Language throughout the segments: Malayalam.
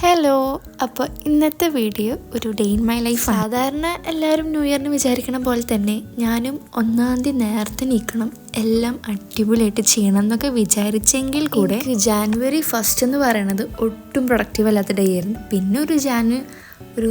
ഹലോ. അപ്പോൾ ഇന്നത്തെ വീഡിയോ ഒരു ഡേ ഇൻ മൈ ലൈഫ്. സാധാരണ എല്ലാവരും ന്യൂ ഇയറിന് വിചാരിക്കണ പോലെ തന്നെ ഞാനും 1-ാം തീയതി നേരത്തെ നീക്കണം, എല്ലാം അടിപൊളിയായിട്ട് ചെയ്യണം എന്നൊക്കെ വിചാരിച്ചെങ്കിൽ കൂടെ ജാനുവരി 1 എന്ന് പറയുന്നത് ഒട്ടും പ്രൊഡക്റ്റീവ് അല്ലാത്ത ഡേ ആയിരുന്നു. പിന്നെ ഒരു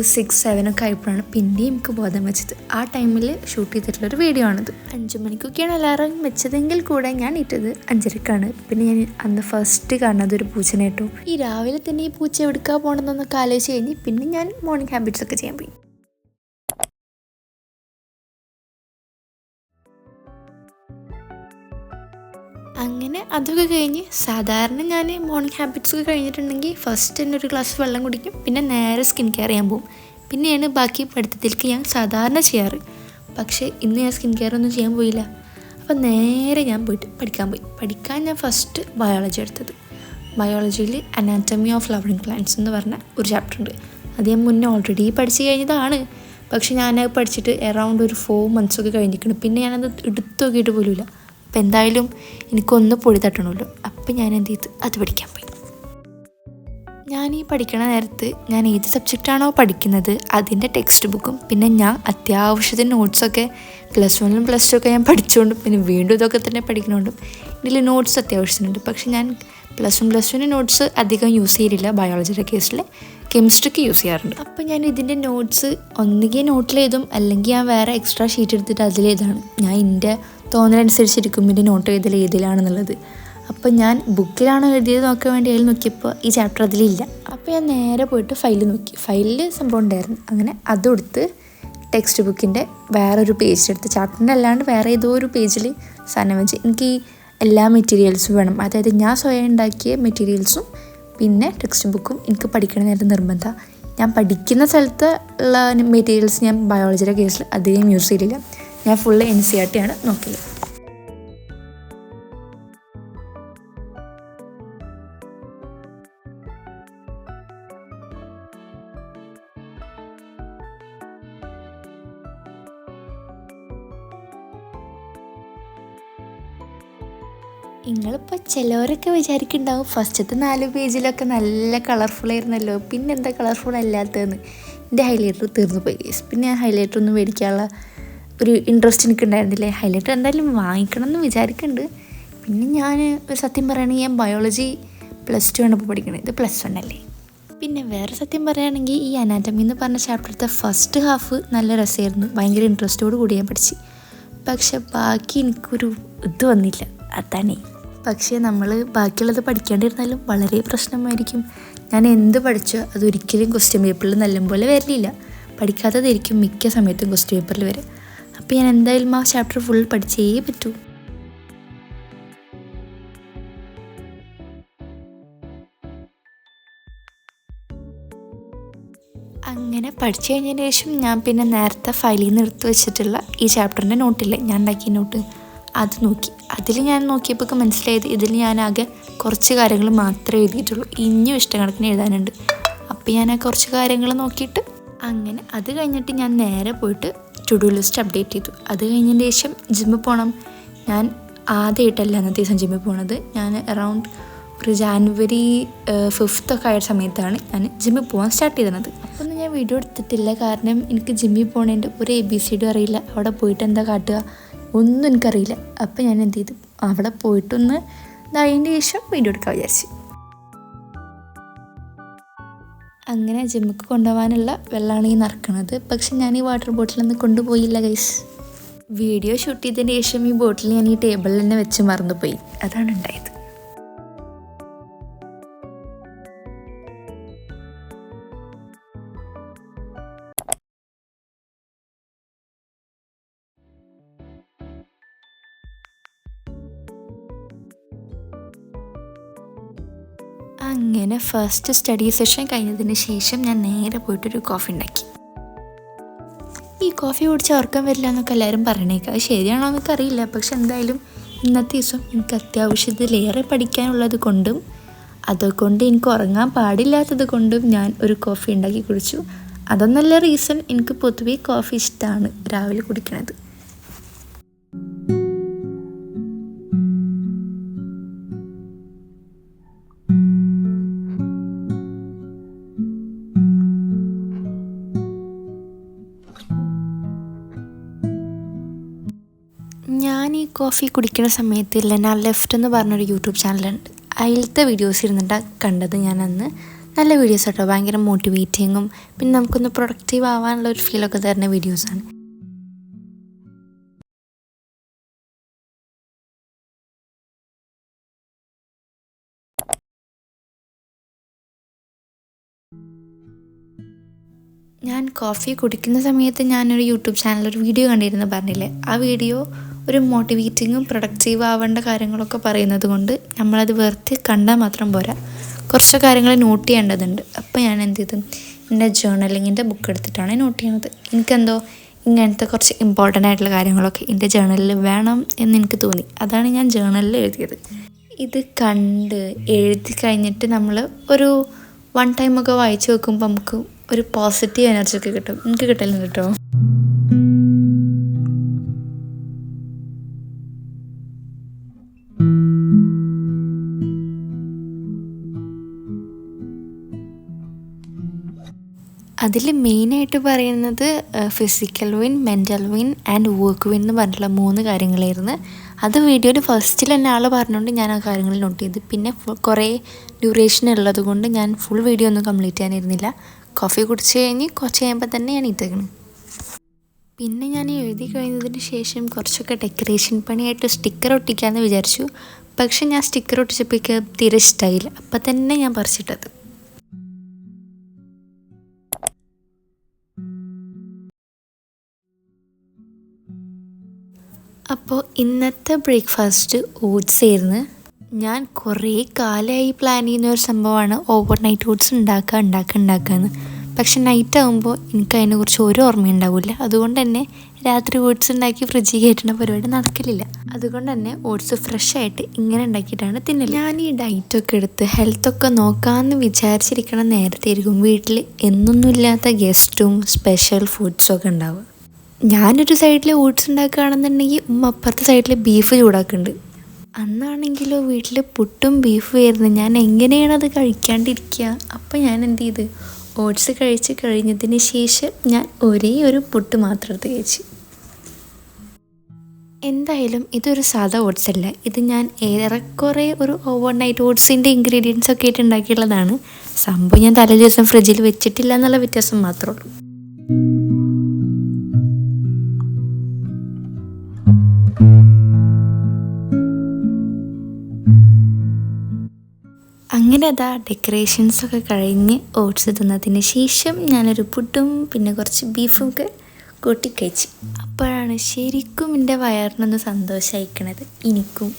6-7 ഒക്കെ ആയപ്പോഴാണ് പിന്നെയും എനിക്ക് ബോധം വെച്ചത്. ആ ടൈമിൽ ഷൂട്ട് ചെയ്തിട്ടുള്ളൊരു വീഡിയോ ആണിത്. 5 മണിക്കൊക്കെയാണ് അലാറം വെച്ചതെങ്കിൽ കൂടെ ഞാൻ ഇട്ടത് 5:30-ക്കാണ്. പിന്നെ ഞാൻ അന്ന് ഫസ്റ്റ് കാണുന്നത് ഒരു പൂച്ചനെ കേട്ടു. ഈ രാവിലെ തന്നെ ഈ പൂച്ച എടുക്കാൻ പോകണമെന്നൊക്കെ ആലോചിച്ച് കഴിഞ്ഞ് പിന്നെ ഞാൻ മോർണിംഗ് ഹാബിറ്റ്സ് ഒക്കെ ചെയ്യാൻ പോയി. അങ്ങനെ അതൊക്കെ കഴിഞ്ഞ് സാധാരണ ഞാൻ മോർണിംഗ് ഹാബിറ്റ്സ് ഒക്കെ കഴിഞ്ഞിട്ടുണ്ടെങ്കിൽ ഫസ്റ്റ് തന്നെ ഒരു ഗ്ലാസ് വെള്ളം കുടിക്കും, പിന്നെ നേരെ സ്കിൻ കെയർ ചെയ്യാൻ പോകും. പിന്നെയാണ് ബാക്കി പഠിത്തത്തിലേക്ക് ഞാൻ സാധാരണ ചെയ്യാറ്. പക്ഷേ ഇന്ന് ഞാൻ സ്കിൻ കെയർ ഒന്നും ചെയ്യാൻ പോയില്ല. അപ്പോൾ നേരെ ഞാൻ പോയിട്ട് പഠിക്കാൻ ഞാൻ ഫസ്റ്റ് ബയോളജി എടുത്തത്. ബയോളജിയിൽ അനാറ്റമി ഓഫ് ഫ്ലവറിങ് പ്ലാന്റ്സ് എന്ന് പറഞ്ഞ ഒരു ചാപ്റ്റർ ഉണ്ട്. അത് ഞാൻ മുന്നേ ഓൾറെഡി പഠിച്ച് കഴിഞ്ഞതാണ്. പക്ഷെ ഞാനത് പഠിച്ചിട്ട് അറൗണ്ട് ഒരു 4 months ഒക്കെ കഴിഞ്ഞിരിക്കണം. പിന്നെ ഞാനത് എടുത്തു നോക്കിയിട്ട് പോലുമില്ല. അപ്പം എന്തായാലും എനിക്കൊന്ന് പൊടി തട്ടണമല്ലോ. അപ്പം ഞാൻ എന്ത് ചെയ്തു, അത് പഠിക്കാൻ പോയി. ഞാൻ ഈ പഠിക്കണ നേരത്ത് ഞാൻ ഏത് സബ്ജക്റ്റാണോ പഠിക്കുന്നത് അതിൻ്റെ ടെക്സ്റ്റ് ബുക്കും പിന്നെ ഞാൻ അത്യാവശ്യത്തിന് നോട്ട്സൊക്കെ +1-ലും +2 ഒക്കെ ഞാൻ പഠിച്ചുകൊണ്ടും പിന്നെ വീണ്ടും ഇതൊക്കെ തന്നെ പഠിക്കണോണ്ടും ഇതിൽ നോട്ട്സ് അത്യാവശ്യത്തിനുണ്ട്. പക്ഷെ ഞാൻ +1 +2 നോട്ട്സ് അധികം യൂസ് ചെയ്തില്ല. ബയോളജിയുടെ കേസിൽ കെമിസ്ട്രിക്ക് യൂസ് ചെയ്യാറുണ്ട്. അപ്പോൾ ഞാൻ ഇതിൻ്റെ നോട്ട്സ് ഒന്നുകിൽ നോട്ടിലെഴുതും, അല്ലെങ്കിൽ ഞാൻ വേറെ എക്സ്ട്രാ ഷീറ്റ് എടുത്തിട്ട് അതിലേതാണ്. ഞാൻ എൻ്റെ തോന്നലനുസരിച്ചിരിക്കും ഇതിൻ്റെ നോട്ട് എഴുതൽ ഏതിലാണെന്നുള്ളത്. അപ്പോൾ ഞാൻ ബുക്കിലാണോ എഴുതിയത് നോക്കാൻ വേണ്ടി അതിൽ നോക്കിയപ്പോൾ ഈ ചാപ്റ്റർ അതിലില്ല. അപ്പോൾ ഞാൻ നേരെ പോയിട്ട് ഫയൽ നോക്കി. ഫയലിൽ സംഭവം ഉണ്ടായിരുന്നു. അങ്ങനെ അതെടുത്ത് ടെക്സ്റ്റ് ബുക്കിൻ്റെ വേറൊരു പേജിലെടുത്ത് ചാപ്റ്ററിൻ്റെ അല്ലാണ്ട് വേറെ ഏതോ ഒരു പേജിൽ സാധനം വെച്ച് എനിക്ക് ഈ എല്ലാ മെറ്റീരിയൽസും വേണം. അതായത് ഞാൻ സ്വയം ഉണ്ടാക്കിയ മെറ്റീരിയൽസും പിന്നെ ടെക്സ്റ്റ് ബുക്കും എനിക്ക് പഠിക്കണ നേരത്തെ നിർബന്ധമാണ്. ഞാൻ പഠിക്കുന്ന സ്ഥലത്ത് ഉള്ള മെറ്റീരിയൽസ് ഞാൻ ബയോളജിയുടെ കേസിൽ അധികം യൂസ് ചെയ്തില്ല. ഞാൻ ഫുള്ള് NCERT ആണ് നോക്കിയത്. നിങ്ങളിപ്പോൾ ചിലവരൊക്കെ വിചാരിക്കുന്നുണ്ടാവും ഫസ്റ്റത്തെ 4 പേജിലൊക്കെ നല്ല കളർഫുള്ളായിരുന്നല്ലോ, പിന്നെന്താ കളർഫുൾ അല്ലാത്തതെന്ന്. എൻ്റെ ഹൈലൈറ്റർ തീർന്നു പോയി ഗൈസ്. പിന്നെ ഞാൻ ഹൈലൈറ്റർ ഒന്നും മേടിക്കാനുള്ള ഒരു ഇൻട്രസ്റ്റ് എനിക്ക് ഉണ്ടായിരുന്നില്ലേ. ഹൈലൈറ്റർ എന്തായാലും വാങ്ങിക്കണം എന്ന് വിചാരിക്കുന്നുണ്ട്. പിന്നെ ഞാൻ ഒരു സത്യം പറയുകയാണെങ്കിൽ ഞാൻ ബയോളജി +2 ആണ് ഇപ്പോൾ പഠിക്കുന്നത്, ഇത് +1 അല്ലേ. പിന്നെ വേറെ സത്യം പറയുകയാണെങ്കിൽ ഈ അനാറ്റമി എന്ന് പറഞ്ഞ ചാപ്റ്ററിലത്തെ ഫസ്റ്റ് ഹാഫ് നല്ല രസമായിരുന്നു. ഭയങ്കര ഇൻട്രസ്റ്റോട് കൂടി ഞാൻ പഠിച്ച്. പക്ഷെ ബാക്കി എനിക്കൊരു ഇത് വന്നില്ല, അതാണേ. പക്ഷേ നമ്മൾ ബാക്കിയുള്ളത് പഠിക്കാണ്ടിരുന്നാലും വളരെ പ്രശ്നമായിരിക്കും. ഞാൻ എന്ത് പഠിച്ചോ അതൊരിക്കലും ക്വസ്റ്റ്യൻ പേപ്പറിൽ നല്ലപോലെ വരില്ല. പഠിക്കാത്തതായിരിക്കും മിക്ക സമയത്തും ക്വസ്റ്റ്യൻ പേപ്പറിൽ വരെ. അപ്പോൾ ഞാൻ എന്തായാലും ആ ചാപ്റ്റർ ഫുൾ പഠിച്ചേ പറ്റൂ. അങ്ങനെ പഠിച്ചു കഴിഞ്ഞതിന് ശേഷം ഞാൻ പിന്നെ നേരത്തെ ഫയലിൽ നിന്ന് എടുത്ത് വെച്ചിട്ടുള്ള ഈ ചാപ്റ്ററിൻ്റെ നോട്ടില്ലേ, ഞാൻ ഉണ്ടാക്കിയ നോട്ട്, അത് നോക്കി. അതിൽ ഞാൻ നോക്കിയപ്പോൾ മനസ്സിലായത് ഇതിൽ ഞാനാകെ കുറച്ച് കാര്യങ്ങൾ മാത്രമേ എഴുതിയിട്ടുള്ളൂ. ഇനിയും ഇഷ്ടക്കണക്കിന് എഴുതാനുണ്ട്. അപ്പോൾ ഞാൻ ആ കുറച്ച് കാര്യങ്ങൾ നോക്കിയിട്ട് അങ്ങനെ അത് കഴിഞ്ഞിട്ട് ഞാൻ നേരെ പോയിട്ട് ടു ഡു ലിസ്റ്റ് അപ്ഡേറ്റ് ചെയ്തു. അത് കഴിഞ്ഞതിന് ശേഷം ജിമ്മിൽ പോകണം. ഞാൻ ആദ്യമായിട്ടല്ല അന്നത്തെ ദിവസം ജിമ്മിൽ പോണത്. ഞാൻ അറൗണ്ട് ഒരു ജാനുവരി 5th ഒക്കെ ആയ സമയത്താണ് ഞാൻ ജിമ്മിൽ പോകാൻ സ്റ്റാർട്ട് ചെയ്തത്. അപ്പോൾ ഒന്നും ഞാൻ വീഡിയോ എടുത്തിട്ടില്ല, കാരണം എനിക്ക് ജിമ്മിൽ പോകണതിൻ്റെ ഒരു ABCD അറിയില്ല. അവിടെ പോയിട്ട് എന്താ കാട്ടുക ഒന്നും എനിക്കറിയില്ല. അപ്പോൾ ഞാൻ എന്ത് ചെയ്തു, അവിടെ പോയിട്ടൊന്ന് അതിൻ്റെ ശേഷം വീഡിയോ എടുക്കാൻ വിചാരിച്ചു. അങ്ങനെ ജിമ്മിക്ക് കൊണ്ടുപോകാനുള്ള വെള്ളമാണ് ഈ നിറക്കണത്. പക്ഷെ ഞാൻ ഈ വാട്ടർ ബോട്ടിലൊന്നും കൊണ്ടുപോയില്ല ഗൈസ്. വീഡിയോ ഷൂട്ട് ചെയ്തതിന് ശേഷം ഈ ബോട്ടിൽ ഞാൻ ഈ ടേബിളിൽ തന്നെ വെച്ച് മറന്നുപോയി. അതാണ് ഉണ്ടായത്. അങ്ങനെ ഫസ്റ്റ് സ്റ്റഡി സെഷൻ കഴിഞ്ഞതിന് ശേഷം ഞാൻ നേരെ പോയിട്ടൊരു കോഫി ഉണ്ടാക്കി. ഈ കോഫി കുടിച്ച് ഉറക്കം വരില്ല എന്നൊക്കെ എല്ലാവരും പറയണേക്കാം. അത് ശരിയാണോ എന്നൊക്കെ അറിയില്ല. പക്ഷെ എന്തായാലും ഇന്നത്തെ ദിവസം എനിക്ക് അത്യാവശ്യത്തിലേറെ പഠിക്കാനുള്ളത് കൊണ്ടും അതുകൊണ്ട് എനിക്ക് ഉറങ്ങാൻ പാടില്ലാത്തത് കൊണ്ടും ഞാൻ ഒരു കോഫി ഉണ്ടാക്കി കുടിച്ചു. അതൊന്നല്ല റീസൺ, എനിക്ക് പൊതുവേ കോഫി ഇഷ്ടമാണ് രാവിലെ കുടിക്കണത്. കോഫി കുടിക്കുന്ന സമയത്ത് ലെന ലെഫ്റ്റ് എന്ന് പറഞ്ഞൊരു യൂട്യൂബ് ചാനലുണ്ട്. അതിലത്തെ വീഡിയോസ് ഇരുന്നിട്ടാണ് കണ്ടത് ഞാൻ അന്ന്. നല്ല വീഡിയോസ് കേട്ടോ, ഭയങ്കര മോട്ടിവേറ്റിങ്ങും പിന്നെ നമുക്കൊന്ന് പ്രൊഡക്റ്റീവ് ആവാനുള്ള ഒരു ഫീലൊക്കെ തരുന്ന വീഡിയോസാണ്. ഞാൻ കോഫി കുടിക്കുന്ന സമയത്ത് ഞാനൊരു യൂട്യൂബ് ചാനലൊരു വീഡിയോ കണ്ടിരുന്നു പറഞ്ഞില്ലേ, ആ വീഡിയോ ഒരു മോട്ടിവേറ്റിങ്ങും പ്രൊഡക്റ്റീവ് ആവേണ്ട കാര്യങ്ങളൊക്കെ പറയുന്നത് കൊണ്ട് നമ്മളത് വെറുതെ കണ്ടാൽ മാത്രം പോരാ, കുറച്ച് കാര്യങ്ങൾ നോട്ട് ചെയ്യേണ്ടതുണ്ട്. അപ്പോൾ ഞാൻ എന്ത് ചെയ്തു, എൻ്റെ ജേർണലിങ്ങിൻ്റെ ബുക്ക് എടുത്തിട്ടാണ് നോട്ട് ചെയ്യുന്നത്. എനിക്കെന്തോ ഇങ്ങനത്തെ കുറച്ച് ഇമ്പോർട്ടൻ്റ് ആയിട്ടുള്ള കാര്യങ്ങളൊക്കെ എൻ്റെ ജേർണലിൽ വേണം എന്ന് എനിക്ക് തോന്നി. അതാണ് ഞാൻ ജേർണലിൽ എഴുതിയത്. ഇത് കണ്ട് എഴുതി കഴിഞ്ഞിട്ട് നമ്മൾ ഒരു 1 ടൈമൊക്കെ വായിച്ച് വെക്കുമ്പോൾ നമുക്ക് ഒരു പോസിറ്റീവ് എനർജി ഒക്കെ കിട്ടും. എനിക്ക് കിട്ടലുണ്ട് കേട്ടോ. അതിൽ മെയിനായിട്ട് പറയുന്നത് physical win, mental win and work win എന്ന് പറഞ്ഞിട്ടുള്ള 3 കാര്യങ്ങളായിരുന്നു. അത് വീഡിയോയിൽ ഫസ്റ്റിൽ തന്നെ ആൾ പറഞ്ഞുകൊണ്ട് ഞാൻ ആ കാര്യങ്ങൾ നോട്ട് ചെയ്ത്. പിന്നെ കുറേ ഡ്യൂറേഷൻ ഉള്ളത് കൊണ്ട് ഞാൻ ഫുൾ വീഡിയോ ഒന്നും കംപ്ലീറ്റ് ചെയ്യാനിരുന്നില്ല. കോഫി കുടിച്ച് കഴിഞ്ഞ് കുറച്ച് കഴിയുമ്പോൾ തന്നെ ഞാൻ ഇട്ടേക്കണം. പിന്നെ ഞാൻ എഴുതി കഴിഞ്ഞതിന് ശേഷം കുറച്ചൊക്കെ ഡെക്കറേഷൻ പണിയായിട്ട് സ്റ്റിക്കർ ഒട്ടിക്കാമെന്ന് വിചാരിച്ചു. പക്ഷെ ഞാൻ സ്റ്റിക്കർ ഒട്ടിച്ചപ്പോഴേക്ക് തീരെ ഇഷ്ടമായില്ല. അപ്പം തന്നെ ഞാൻ പറിച്ചിട്ടത്. അപ്പോൾ ഇന്നത്തെ ബ്രേക്ക്ഫാസ്റ്റ് ഓട്സ് ആയിരുന്നു. ഞാൻ കുറേ കാലമായി പ്ലാൻ ചെയ്യുന്ന ഒരു സംഭവമാണ് ഓവർ നൈറ്റ് ഓട്സ് ഉണ്ടാക്കാമെന്ന്. പക്ഷെ നൈറ്റ് ആകുമ്പോൾ എനിക്ക് അതിനെക്കുറിച്ച് ഒരു ഓർമ്മയുണ്ടാവില്ല. അതുകൊണ്ട് തന്നെ രാത്രി ഓട്സ് ഉണ്ടാക്കി ഫ്രിഡ്ജിൽ കയറ്റുന്ന പരിപാടി നടക്കലില്ല. അതുകൊണ്ട് തന്നെ ഓട്സ് ഫ്രഷ് ആയിട്ട് ഇങ്ങനെ ഉണ്ടാക്കിയിട്ടാണ് തിന്നല്. ഞാൻ ഈ ഡയറ്റൊക്കെ എടുത്ത് ഹെൽത്തൊക്കെ നോക്കാമെന്ന് വിചാരിച്ചിരിക്കണം നേരത്തെ ആയിരിക്കും വീട്ടിൽ എന്നൊന്നുമില്ലാത്ത ഗസ്റ്റും സ്പെഷ്യൽ ഫുഡ്സും ഒക്കെ ഉണ്ടാവുക. ഞാനൊരു സൈഡിൽ ഓട്സ് ഉണ്ടാക്കുകയാണെന്നുണ്ടെങ്കിൽ അപ്പുറത്തെ സൈഡിൽ ബീഫ് ചൂടാക്കുന്നുണ്ട്. അന്നാണെങ്കിലോ വീട്ടിൽ പുട്ടും ബീഫും ആയിരുന്നു. ഞാൻ എങ്ങനെയാണ് അത് കഴിക്കാണ്ടിരിക്കുക? അപ്പം ഞാൻ എന്ത് ചെയ്ത്, ഓട്സ് കഴിച്ച് കഴിഞ്ഞതിന് ശേഷം ഞാൻ ഒരേ ഒരു പുട്ട് മാത്രം എടുത്ത് കഴിച്ചു. എന്തായാലും ഇതൊരു സാധാ ഓട്സ് അല്ല. ഇത് ഞാൻ ഏറെക്കുറെ ഒരു ഓവർ നൈറ്റ് ഓട്സിൻ്റെ ഇൻഗ്രീഡിയൻസ് ഒക്കെ ആയിട്ട് ഉണ്ടാക്കിയുള്ളതാണ്. സംഭവം ഞാൻ തലേ ദിവസം ഫ്രിഡ്ജിൽ വെച്ചിട്ടില്ല എന്നുള്ള വ്യത്യാസം മാത്രമേ ഉള്ളൂ. അങ്ങനെ അതാ ഡെക്കറേഷൻസൊക്കെ കഴിഞ്ഞ് ഓട്സ് തിന്നതിന് ശേഷം ഞാനൊരു പുട്ടും പിന്നെ കുറച്ച് ബീഫും ഒക്കെ കൂട്ടി കഴിച്ചു. അപ്പോഴാണ് ശരിക്കും എൻ്റെ വയറിനൊന്ന് സന്തോഷമായിക്കണത്. എനിക്കും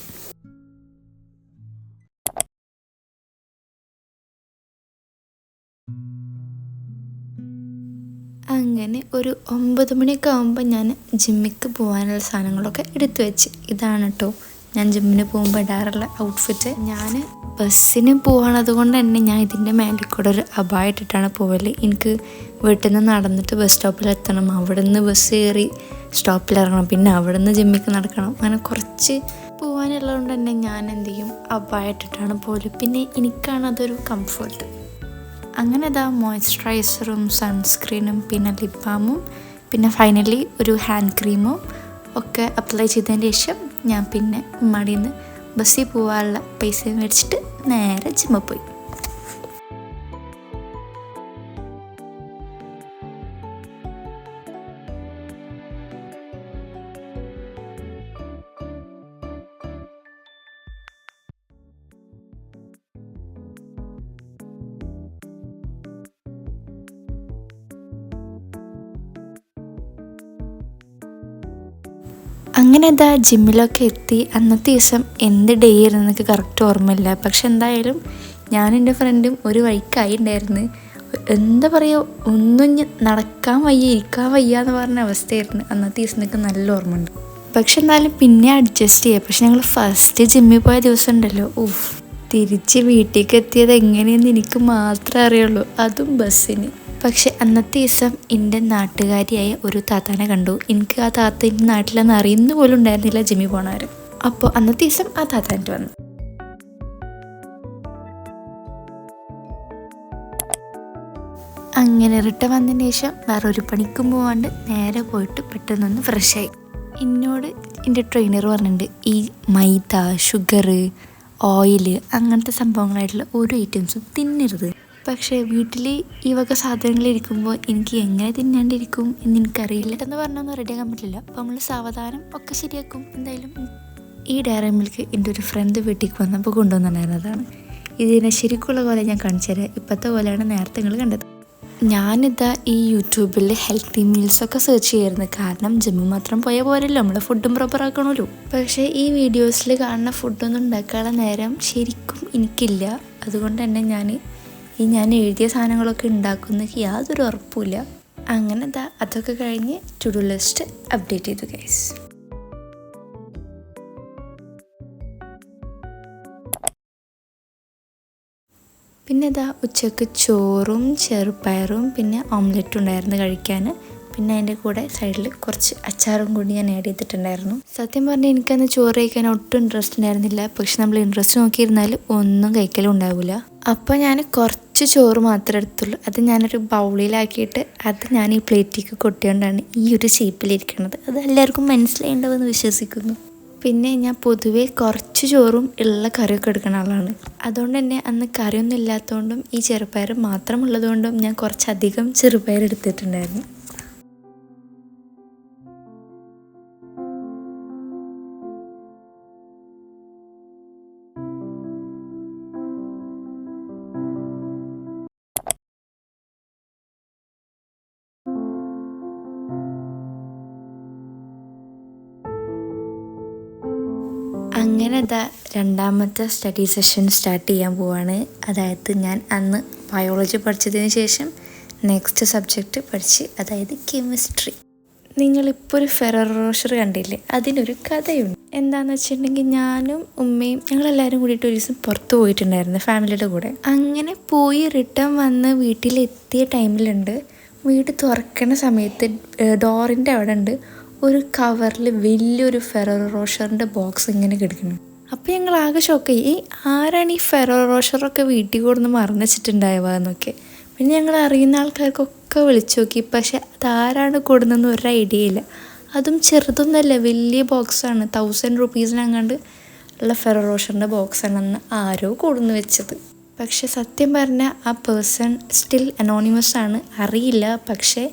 അങ്ങനെ ഒരു 9 മണിയൊക്കെ ആകുമ്പോൾ ഞാൻ ജിമ്മിക്ക് പോകാനുള്ള സാധനങ്ങളൊക്കെ എടുത്തു വെച്ച്. ഇതാണ് കേട്ടോ ഞാൻ ജിമ്മിന് പോകുമ്പോൾ ഇടാറുള്ള ഔട്ട്ഫിറ്റ്. ഞാൻ ബസ്സിന് പോകണത് കൊണ്ട് തന്നെ ഞാൻ ഇതിൻ്റെ മേലിൽ കൂടെ ഒരു അബായ ഇട്ടിട്ടാണ് പോകല്. എനിക്ക് വീട്ടിൽ നിന്ന് നടന്നിട്ട് ബസ് സ്റ്റോപ്പിലെത്തണം, അവിടെ നിന്ന് ബസ് കയറി സ്റ്റോപ്പിലിറങ്ങണം, പിന്നെ അവിടെ നിന്ന് ജിമ്മിക്ക് നടക്കണം. അങ്ങനെ കുറച്ച് പോകാനുള്ളത് കൊണ്ട് തന്നെ ഞാൻ എന്ത് ചെയ്യും, അബായ ഇട്ടിട്ടാണ് പോകല്. പിന്നെ എനിക്കാണ് അതൊരു കംഫർട്ട്. അങ്ങനെ അതാ മോയ്സ്ചറൈസറും സൺസ്ക്രീനും പിന്നെ ലിപ് ബാമും പിന്നെ ഫൈനലി ഒരു ഹാൻഡ് ക്രീമും ഒക്കെ അപ്ലൈ ചെയ്തതിന് ശേഷം ഞാൻ പിന്നെ ഉമ്മാടിയിൽ നിന്ന് ബസ്സിൽ പോകാനുള്ള പൈസ മേടിച്ചിട്ട് നേരെ ജിമ്മിൽ പോയി. അങ്ങനെ എന്താ ജിമ്മിലൊക്കെ എത്തി. അന്നത്തെ ദിവസം എന്ത് ഡേ ആയിരുന്നു എനിക്ക് കറക്റ്റ് ഓർമ്മയില്ല. പക്ഷെ എന്തായാലും ഞാനും എൻ്റെ ഫ്രണ്ടും ഒരു വഴിക്കായി ഉണ്ടായിരുന്നു. എന്താ പറയുക, ഒന്നും നടക്കാൻ വയ്യ ഇരിക്കാൻ വയ്യ എന്ന് പറഞ്ഞ അവസ്ഥയായിരുന്നു. അന്നത്തെ ദിവസം എനിക്ക് നല്ല ഓർമ്മയുണ്ട്. പക്ഷെ എന്നാലും പിന്നെ അഡ്ജസ്റ്റ് ചെയ്യാം. പക്ഷെ ഞങ്ങൾ ഫസ്റ്റ് ജിമ്മിൽ പോയ ദിവസം ഉണ്ടല്ലോ, തിരിച്ച് വീട്ടിലേക്ക് എത്തിയത് എങ്ങനെയെന്ന് എനിക്ക് മാത്രമേ അറിയുള്ളൂ, അതും ബസ്സിന്. പക്ഷെ അന്നത്തെ ദിവസം എൻ്റെ നാട്ടുകാരിയായ ഒരു താത്താനെ കണ്ടു. എനിക്ക് ആ താത്ത എൻ്റെ നാട്ടിലെന്ന് അറിയുന്ന പോലും ഉണ്ടായിരുന്നില്ല ജിമ്മിൽ പോണവർ. അപ്പോൾ അന്നത്തെ ദിവസം ആ താത്ത എൻ്റെ വന്നു. അങ്ങനെ റിട്ടേൺ വന്നതിന് ശേഷം വേറൊരു പണിക്കും പോകാണ്ട് നേരെ പോയിട്ട് പെട്ടെന്നൊന്ന് ഫ്രഷായി. എന്നോട് എൻ്റെ ട്രെയിനർ പറഞ്ഞിട്ടുണ്ട് ഈ മൈദ, ഷുഗർ, ഓയിൽ അങ്ങനത്തെ സംഭവങ്ങളായിട്ടുള്ള ഓരോ ഐറ്റംസും തിന്നരുത്. പക്ഷേ വീട്ടിൽ ഈ വക സാധനങ്ങൾ ഇരിക്കുമ്പോൾ എനിക്ക് എങ്ങനെ തിന്നാണ്ടിരിക്കും എന്ന് എനിക്കറിയില്ല. എന്ന് പറഞ്ഞൊന്നും റെഡിയാക്കാൻ പറ്റില്ല. അപ്പോൾ നമ്മൾ സാവധാനം ഒക്കെ ശരിയാക്കും എന്തായാലും. ഈ ഡയറി മിൽക്ക് എൻ്റെ ഒരു ഫ്രണ്ട് വീട്ടിലേക്ക് വന്നപ്പോൾ കൊണ്ടുവന്നിട്ടുണ്ടായിരുന്നതാണ്. ഇതിനെ ശരിക്കുള്ള പോലെ ഞാൻ കാണിച്ചു തരാം. ഇപ്പോഴത്തെ പോലെയാണ് നേരത്തെ നിങ്ങൾ കണ്ടത്. ഞാനിതാ ഈ യൂട്യൂബിൽ ഹെൽത്തി മീൽസൊക്കെ സെർച്ച് ചെയ്യായിരുന്നു. കാരണം ജിമ്മ് മാത്രം പോയാൽ പോരല്ലോ, നമ്മൾ ഫുഡും പ്രോപ്പർ ആക്കണമല്ലോ. പക്ഷേ ഈ വീഡിയോസിൽ കാണുന്ന ഫുഡൊന്നും ഉണ്ടാക്കാനുള്ള നേരം ശരിക്കും എനിക്കില്ല. അതുകൊണ്ട് തന്നെ ഞാൻ എഴുതിയ സാധനങ്ങളൊക്കെ ഉണ്ടാക്കുന്നതിന് യാതൊരു ഉറപ്പുമില്ല. അങ്ങനെ അതൊക്കെ കഴിഞ്ഞ് ടു ഡു ലിസ്റ്റ് അപ്ഡേറ്റ് ചെയ്തു ഗൈസ്. പിന്നെ ഉച്ചക്ക് ചോറും ചെറുപയറും പിന്നെ ഓംലെറ്റും ഉണ്ടായിരുന്നു കഴിക്കാൻ. പിന്നെ അതിൻ്റെ കൂടെ സൈഡിൽ കുറച്ച് അച്ചാറും കൂടി ഞാൻ ആഡ് ചെയ്തിട്ടുണ്ടായിരുന്നു. സത്യം പറഞ്ഞാൽ എനിക്കന്ന് ചോറ് കഴിക്കാൻ ഒട്ടും ഇൻട്രസ്റ്റ് ഉണ്ടായിരുന്നില്ല. പക്ഷെ നമ്മൾ ഇൻട്രസ്റ്റ് നോക്കിയിരുന്നാൽ ഒന്നും കഴിക്കലും ഉണ്ടാവില്ല. അപ്പോൾ ഞാൻ കുറച്ച് ചോറ് മാത്രമേ എടുത്തുള്ളൂ. അത് ഞാനൊരു ബൗളിലാക്കിയിട്ട് അത് ഞാൻ ഈ പ്ലേറ്റിലേക്ക് കൊട്ടിയോണ്ടാണ് ഈ ഒരു ഷേപ്പിലിരിക്കുന്നത്. അത് എല്ലാവർക്കും മനസ്സിലായിട്ടുണ്ടാവുമെന്ന് വിശ്വസിക്കുന്നു. പിന്നെ ഞാൻ പൊതുവേ കുറച്ച് ചോറും ഉള്ള കറിയൊക്കെ എടുക്കുന്ന ആളാണ്. അതുകൊണ്ട് തന്നെ അന്ന് കറിയൊന്നും ഇല്ലാത്തതുകൊണ്ടും ഈ ചെറുപയർ മാത്രമുള്ളതുകൊണ്ടും ഞാൻ കുറച്ചധികം ചെറുപയർ എടുത്തിട്ടുണ്ടായിരുന്നു. അങ്ങനെ രണ്ടാമത്തെ സ്റ്റഡി സെഷൻ സ്റ്റാർട്ട് ചെയ്യാൻ പോവാണ്. അതായത് ഞാൻ അന്ന് ബയോളജി പഠിച്ചതിന് ശേഷം നെക്സ്റ്റ് സബ്ജക്റ്റ് പഠിച്ച്, അതായത് കെമിസ്ട്രി. നിങ്ങളിപ്പോൾ ഒരു ഫെററോ റോഷർ കണ്ടില്ലേ, അതിനൊരു കഥയുണ്ട്. എന്താണെന്ന് വെച്ചിട്ടുണ്ടെങ്കിൽ ഞാനും ഉമ്മയും ഞങ്ങളെല്ലാവരും കൂടിയിട്ട് ഒരു ദിവസം പുറത്ത് പോയിട്ടുണ്ടായിരുന്നു ഫാമിലിയുടെ കൂടെ. അങ്ങനെ പോയി റിട്ടേൺ വന്ന് വീട്ടിലെത്തിയ ടൈമിലുണ്ട്, വീട് തുറക്കുന്ന സമയത്ത് ഡോറിൻ്റെ അവിടെ ഉണ്ട് ഒരു കവറിൽ വലിയൊരു ഫെററോ റോഷറിൻ്റെ ബോക്സ് ഇങ്ങനെ കിടക്കുന്നു. അപ്പോൾ ഞങ്ങൾ ആകെ ഷോക്കായി. ആരാണ് ഈ ഫെററോ റോഷറൊക്കെ വീട്ടിൽ കൊടുന്ന് മറന്നു വെച്ചിട്ടുണ്ടാവുക. പിന്നെ ഞങ്ങൾ അറിയുന്ന ആൾക്കാർക്കൊക്കെ വിളിച്ചു നോക്കി. പക്ഷെ അതാരാണ് കൊടുന്നതെന്ന് ഒരു ഐഡിയ ഇല്ല. അതും ചെറുതൊന്നല്ല, വലിയ ബോക്സാണ്. 1000 രൂപീസിനങ്ങാണ്ട് ഉള്ള ഫെററോ റോഷറിൻ്റെ ബോക്സാണെന്ന് ആരോ കൊടുന്ന് വെച്ചത്. പക്ഷെ സത്യം പറഞ്ഞാൽ ആ പേഴ്സൺ സ്റ്റിൽ അനോണിമസ് ആണ്, അറിയില്ല. പക്ഷേ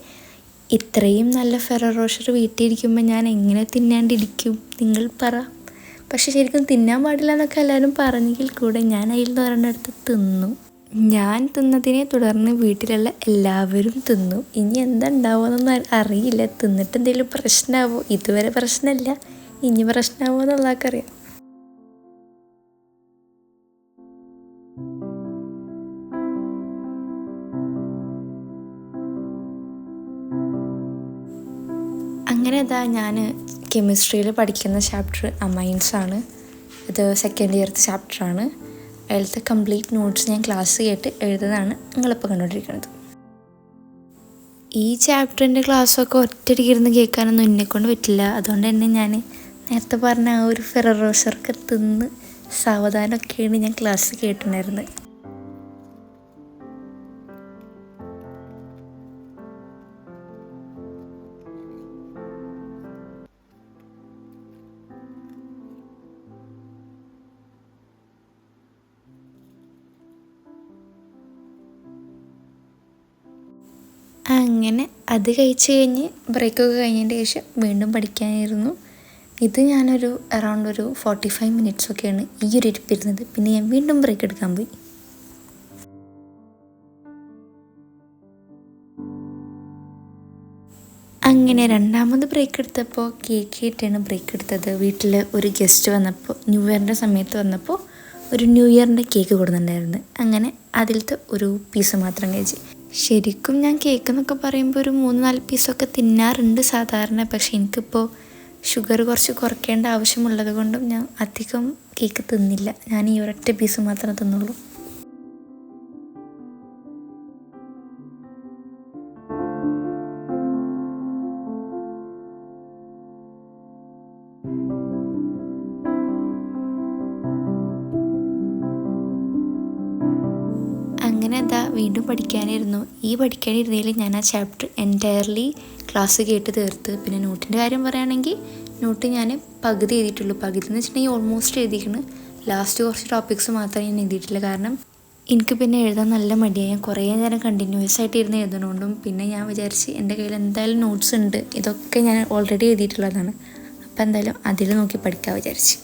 ഇത്രയും നല്ല ഫെററോ റോഷർ വീട്ടിലിരിക്കുമ്പോൾ ഞാൻ എങ്ങനെ തിന്നാണ്ടിരിക്കും നിങ്ങൾ പറ. പക്ഷെ ശരിക്കും തിന്നാൻ പാടില്ല എന്നൊക്കെ എല്ലാവരും പറഞ്ഞെങ്കിൽ കൂടെ ഞാൻ അതിൽ നിന്ന് ഒരെണ്ണെടുത്ത് തിന്നു. ഞാൻ തിന്നതിനെ തുടർന്ന് വീട്ടിലുള്ള എല്ലാവരും തിന്നു. ഇനി എന്താ ഉണ്ടാവുമെന്നൊന്നും അറിയില്ല. തിന്നിട്ട് എന്തെങ്കിലും പ്രശ്നമാവോ? ഇതുവരെ പ്രശ്നമില്ല, ഇനി പ്രശ്നമാവോ എന്നുള്ളതൊക്കെ അറിയാം. അങ്ങനെ ഞാൻ കെമിസ്ട്രിയിൽ പഠിക്കുന്ന ചാപ്റ്റർ അമൈൻസാണ്. ഇത് സെക്കൻഡ് ഇയറത്തെ ചാപ്റ്ററാണ്. അതിലത്തെ കംപ്ലീറ്റ് നോട്ട്സ് ഞാൻ ക്ലാസ് കേട്ട് എഴുതുന്നതാണ് നിങ്ങളിപ്പോൾ കണ്ടുകൊണ്ടിരിക്കുന്നത്. ഈ ചാപ്റ്ററിൻ്റെ ക്ലാസ്സൊക്കെ ഒറ്റയടിക്കിരുന്ന് കേൾക്കാനൊന്നും എന്നെക്കൊണ്ട് പറ്റില്ല. അതുകൊണ്ട് തന്നെ ഞാൻ നേരത്തെ പറഞ്ഞ ആ ഒരു ഫെററോ റോഷറൊക്കെ തിന്ന് സാവധാനമൊക്കെയാണ് ഞാൻ ക്ലാസ് കേട്ടിട്ടുണ്ടായിരുന്നത്. അങ്ങനെ അത് കഴിച്ച് കഴിഞ്ഞ് ബ്രേക്കൊക്കെ കഴിഞ്ഞതിൻ്റെ ശേഷം വീണ്ടും പഠിക്കാനായിരുന്നു. ഇത് ഞാനൊരു അറൗണ്ട് ഒരു 45 മിനിറ്റ്സൊക്കെയാണ് ഈ ഒരു ഇരിപ്പിരുന്നത്. പിന്നെ ഞാൻ വീണ്ടും ബ്രേക്ക് എടുക്കാൻ പോയി. അങ്ങനെ രണ്ടാമത് ബ്രേക്ക് എടുത്തപ്പോൾ കേക്ക് ആയിട്ടാണ് ബ്രേക്ക് എടുത്തത്. വീട്ടിൽ ഒരു ഗസ്റ്റ് വന്നപ്പോൾ, ന്യൂ ഇയറിൻ്റെ സമയത്ത് വന്നപ്പോൾ ഒരു ന്യൂ ഇയറിൻ്റെ കേക്ക് കൊടുക്കുന്നുണ്ടായിരുന്നു. അങ്ങനെ അതിലത്തെ ഒരു പീസ് മാത്രം കഴിച്ച്. ശരിക്കും ഞാൻ കേക്ക് എന്നൊക്കെ പറയുമ്പോൾ ഒരു 3-4 പീസൊക്കെ തിന്നാറുണ്ട് സാധാരണ. പക്ഷെ എനിക്കിപ്പോൾ ഷുഗർ കുറച്ച് കുറയ്ക്കേണ്ട ആവശ്യമുള്ളത് കൊണ്ടും ഞാൻ അധികം കേക്ക് തിന്നില്ല. ഞാൻ ഈ ഒരൊറ്റ പീസ് മാത്രമേ തിന്നുള്ളൂ. അങ്ങനെ വീണ്ടും പഠിക്കാനിരുന്നു. ഈ പഠിക്കാനിരുന്നതിൽ ഞാൻ ആ ചാപ്റ്റർ എൻറ്റയർലി ക്ലാസ് കേട്ട് തീർത്ത്. പിന്നെ നോട്ടിൻ്റെ കാര്യം പറയുകയാണെങ്കിൽ നോട്ട് ഞാൻ പകുതി എഴുതിയിട്ടുള്ളൂ. പകുതി എന്ന് വെച്ചിട്ടുണ്ടെങ്കിൽ ഓൾമോസ്റ്റ് എഴുതിയിരിക്കുന്നു. ലാസ്റ്റ് കുറച്ച് ടോപ്പിക്സ് മാത്രമേ ഞാൻ എഴുതിയിട്ടില്ല. കാരണം എനിക്ക് പിന്നെ എഴുതാൻ നല്ല മടിയായി. ഞാൻ കുറേ നേരം കണ്ടിന്യൂസ് ആയിട്ട് ഇരുന്ന് എഴുതുന്നതുകൊണ്ടും പിന്നെ ഞാൻ വിചാരിച്ച് എൻ്റെ കയ്യിൽ എന്തായാലും നോട്ട്സ് ഉണ്ട്, ഇതൊക്കെ ഞാൻ ഓൾറെഡി എഴുതിയിട്ടുള്ളതാണ്, അപ്പോൾ എന്തായാലും അതിൽ നോക്കി പഠിക്കാൻ വിചാരിച്ച്.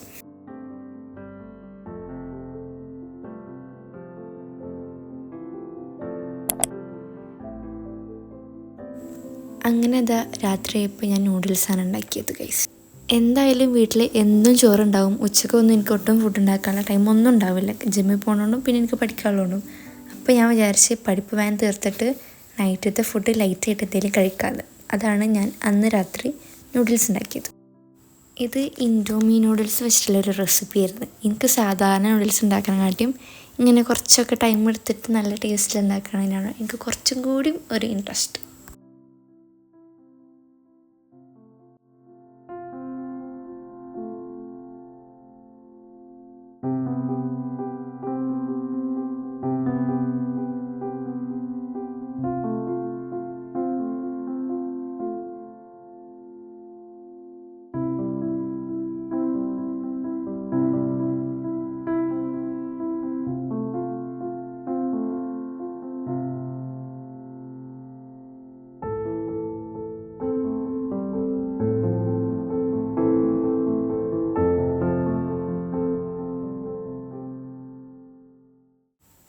അങ്ങനെ അതാ രാത്രിയായപ്പോൾ ഞാൻ നൂഡിൽസാണ് ഉണ്ടാക്കിയത് ഗൈസ്. എന്തായാലും വീട്ടിൽ എന്നും ചോറുണ്ടാവും. ഉച്ചക്കൊന്നും എനിക്ക് ഒട്ടും ഫുഡ് ഉണ്ടാക്കാനുള്ള ടൈമൊന്നും ഉണ്ടാവില്ല, ജിമ്മിൽ പോകണോണ്ടും പിന്നെ എനിക്ക് പഠിക്കാനുള്ളതുകൊണ്ടും. അപ്പോൾ ഞാൻ വിചാരിച്ച് പഠിപ്പ് വേഗം തീർത്തിട്ട് നൈറ്റത്തെ ഫുഡ് ലൈറ്റായിട്ട് എന്തെങ്കിലും കഴിക്കാതെ, അതാണ് ഞാൻ അന്ന് രാത്രി നൂഡിൽസ് ഉണ്ടാക്കിയത്. ഇത് ഇൻഡോമി നൂഡിൽസ് വെച്ചിട്ടുള്ളൊരു റെസിപ്പി ആയിരുന്നു. എനിക്ക് സാധാരണ നൂഡിൽസ് ഉണ്ടാക്കാനെക്കാട്ടിയും ഇങ്ങനെ കുറച്ചൊക്കെ ടൈം എടുത്തിട്ട് നല്ല ടേസ്റ്റിൽ ഉണ്ടാക്കണതിനാണ് എനിക്ക് കുറച്ചും കൂടി ഒരു ഇൻട്രസ്റ്റ്.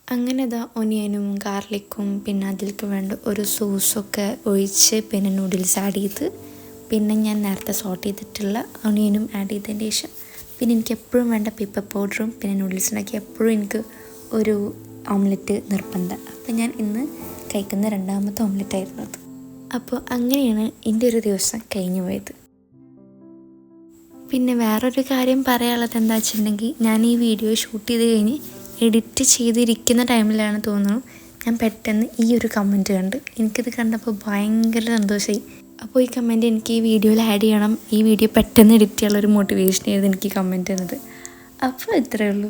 അങ്ങനെ ഇതാ ഒനിയനും ഗാർലിക്കും പിന്നെ അതിലേക്ക് വേണ്ട ഒരു സോസൊക്കെ ഒഴിച്ച് പിന്നെ നൂഡിൽസ് ആഡ് ചെയ്ത് പിന്നെ ഞാൻ നേരത്തെ സോട്ട് ചെയ്തിട്ടുള്ള ഒനിയനും ആഡ് ചെയ്തതിന് ശേഷം പിന്നെ എനിക്ക് എപ്പോഴും വേണ്ട പെപ്പർ പൗഡറും പിന്നെ നൂഡിൽസ് ഉണ്ടാക്കി എപ്പോഴും എനിക്ക് ഒരു ഓംലെറ്റ് നിർബന്ധം. അപ്പോൾ ഞാൻ ഇന്ന് കഴിക്കുന്ന രണ്ടാമത്തെ ഓംലെറ്റായിരുന്നു അത്. അപ്പോൾ അങ്ങനെയാണ് എൻ്റെ ഒരു ദിവസം കഴിഞ്ഞു പോയത്. പിന്നെ വേറൊരു കാര്യം പറയാനുള്ളത് എന്താ വെച്ചിട്ടുണ്ടെങ്കിൽ, ഞാൻ ഈ വീഡിയോ ഷൂട്ട് ചെയ്ത് കഴിഞ്ഞ് എഡിറ്റ് ചെയ്തിരിക്കുന്ന ടൈമിലാണ് തോന്നുന്നു ഞാൻ പെട്ടെന്ന് ഈ ഒരു കമൻറ്റ് കണ്ട്. എനിക്കിത് കണ്ടപ്പോൾ ഭയങ്കര സന്തോഷമായി. അപ്പോൾ ഈ കമൻറ്റ് എനിക്ക് ഈ വീഡിയോയിൽ ആഡ് ചെയ്യണം, ഈ വീഡിയോ പെട്ടെന്ന് എഡിറ്റ് ചെയ്യാനുള്ളൊരു മോട്ടിവേഷൻ ആയിരുന്നു എനിക്ക് കമൻറ്റ് തന്നത്. അപ്പോൾ ഇത്രയേ ഉള്ളൂ.